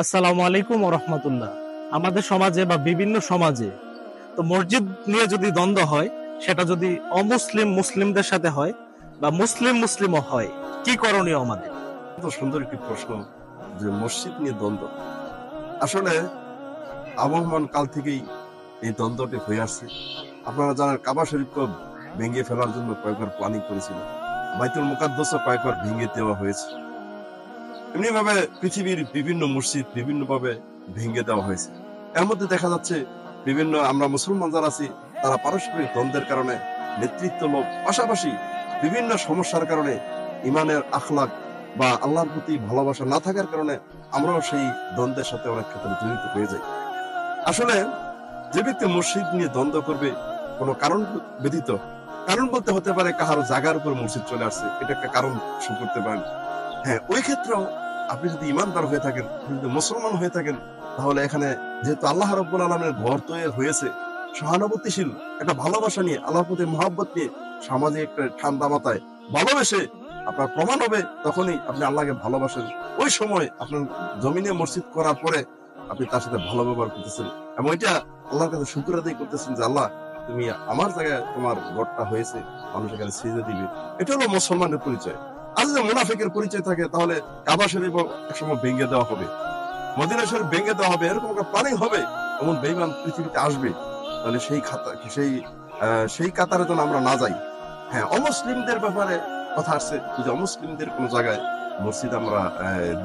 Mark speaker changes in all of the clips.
Speaker 1: আসসালামু আলাইকুম ওয়া রাহমাতুল্লাহ। আমাদের সমাজে বা বিভিন্ন সমাজে তো মসজিদ নিয়ে যদি দ্বন্দ্ব হয়, সেটা যদি অমুসলিম মুসলিমদের সাথে হয় বা মুসলিম মুসলিমও হয়, কি করণীয় আমাদের?
Speaker 2: তো সুন্দর একটি প্রশ্ন যে মসজিদ নিয়ে দ্বন্দ্ব। আসলে আবহমান কাল থেকেই এই দ্বন্দ্বটি হয়ে আসছে। আপনারা জানেন কাবা শরীফকে ভেঙে ফেলার জন্য কয়েকবার প্ল্যানিং করেছিল, বাইতুল মুকাদ্দাসও কয়েকবার ভেঙে দেওয়া হয়েছে। এমনি ভাবে পৃথিবীর বিভিন্ন মসজিদ বিভিন্ন ভাবে ভেঙে দেওয়া হয়েছে। এর মধ্যে দেখা যাচ্ছে বিভিন্ন আমরা মুসলমান যারা আছি তারা পারস্পরিক দ্বন্দ্বের কারণে, নেতৃত্ব লোভ, পাশাপাশি বিভিন্ন সমস্যার কারণে, ইমানের আখলাক বা আল্লাহর প্রতি ভালোবাসা না থাকার কারণে আমরাও সেই দ্বন্দ্বের সাথে অনেক ক্ষেত্রে জড়িত হয়ে যাই। আসলে যে ব্যক্তি মসজিদ নিয়ে দ্বন্দ্ব করবে কোনো কারণ ব্যতীত, কারণ বলতে হতে পারে কাহার জায়গার উপর মসজিদ চলে আসছে, এটা একটা কারণ শুরু করতে পারেন। হ্যাঁ, ওই ক্ষেত্রেও আপনি যদি ইমানদার হয়ে থাকেন, আপনি যদি মুসলমান হয়ে থাকেন, তাহলে এখানে যেহেতু আল্লাহ রাব্বুল আলামিনের ঘর তৈরি হয়েছে সহানুভূতিশীল একটা ভালোবাসা নিয়ে, আল্লাহর প্রতি মহব্বত নিয়ে, সামাজিক একটা ঠান্ডা মাথায় ভালোবেসে আপনার প্রমাণ হবে তখনই আপনি আল্লাহকে ভালোবাসেন। ওই সময় আপনার জমিনে মসজিদ করার পরে আপনি তার সাথে ভালো ব্যবহার করতেছেন এবং এটা আল্লাহর কাছে শুকর আদায় করতেছেন যে আল্লাহ তুমি আমার জায়গায় তোমার ঘরটা হয়েছে, মানুষ এখানে সিজদা দিবে। এটা হলো মুসলমানের পরিচয়। আর যদি মুনাফিকের পরিচয় থাকে তাহলে কাবা শরীফ একসময় ভেঙে দেওয়া হবে, মদিনা শরীফ ভেঙে দেওয়া হবে, এরকম একটা প্ল্যানিং হবে, এমন বেঈমান পৃথিবীতে আসবে। তাহলে সেই কাতারে যেন আমরা না যাই। হ্যাঁ, অমুসলিমদের ব্যাপারে কথা আসছে, যদি অমুসলিমদের কোন জায়গায় মসজিদ আমরা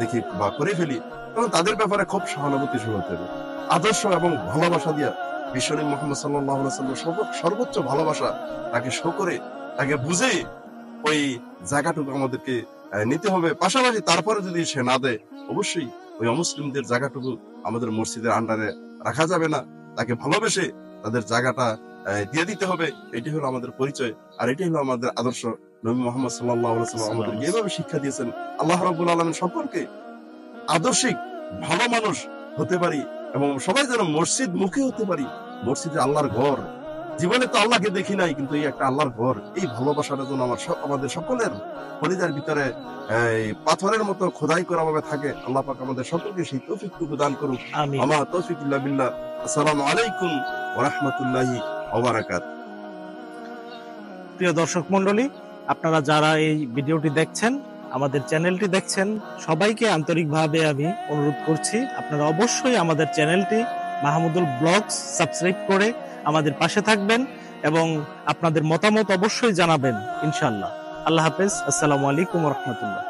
Speaker 2: দেখি বা করে ফেলি, তখন তাদের ব্যাপারে খুব সহানুভূতিশীল হতে হবে। আদর্শ এবং ভালোবাসা দিয়া বিশ্বনবী মুহাম্মদ সাল্লাল্লাহু আলাইহি ওয়াসাল্লাম সর্বোচ্চ ভালোবাসা তাকে শো করে, তাকে বুঝে ওই জায়গাটুকু আমাদেরকে নিতে হবে। পাশাপাশি তারপরে যদি সে না দেয়, অবশ্যই ওই অমুসলিমদের জায়গাটুকু আমাদের মসজিদের আন্ডারে রাখা যাবে না, তাকে ভালোবেসে তাদের জায়গাটা দিয়ে দিতে হবে। এটি হলো আমাদের পরিচয়, আর এটি হলো আমাদের আদর্শ। নবী মুহাম্মদ সাল্লাল্লাহু আলাইহি ওয়াসাল্লাম আমাদেরকে এভাবে শিক্ষা দিয়েছেন। আল্লাহ রাব্বুল আলামিন সকলকে আদর্শিক ভালো মানুষ হতে পারি এবং সবাই যেন মসজিদ মুখী হতে পারি। মসজিদে আল্লাহর ঘর, জীবনে তো আল্লাহকে দেখি নাই, কিন্তু এই একটা আল্লাহর ঘর, এই ভালোবাসাটা যেন আমাদের সকলের কলিজার ভিতরে পাথরের মতো খোদাই করা ভাবে থাকে। আল্লাহ পাক আমাদের সকলকে সেই তৌফিকটুকু দান করুক।
Speaker 1: আমিন।
Speaker 2: আমা তৌফিক ইল্লা বিল্লাহ। আসসালামু আলাইকুম ওয়া রাহমাতুল্লাহি ওয়া বারাকাতুহু।
Speaker 1: প্রিয় দর্শক মণ্ডলী, আপনারা যারা এই ভিডিওটি দেখছেন, আমাদের চ্যানেলটি দেখছেন, সবাইকে আন্তরিকভাবে আমি অনুরোধ করছি আপনারা অবশ্যই আমাদের চ্যানেলটি মাহমুদুল ব্লগস সাবস্ক্রাইব করে আমাদের পাশে থাকবেন এবং আপনাদের মতামত অবশ্যই জানাবেন ইনশাআল্লাহ। আল্লাহ হাফেজ। আসসালামু আলাইকুম ওয়া রাহমাতুল্লাহ।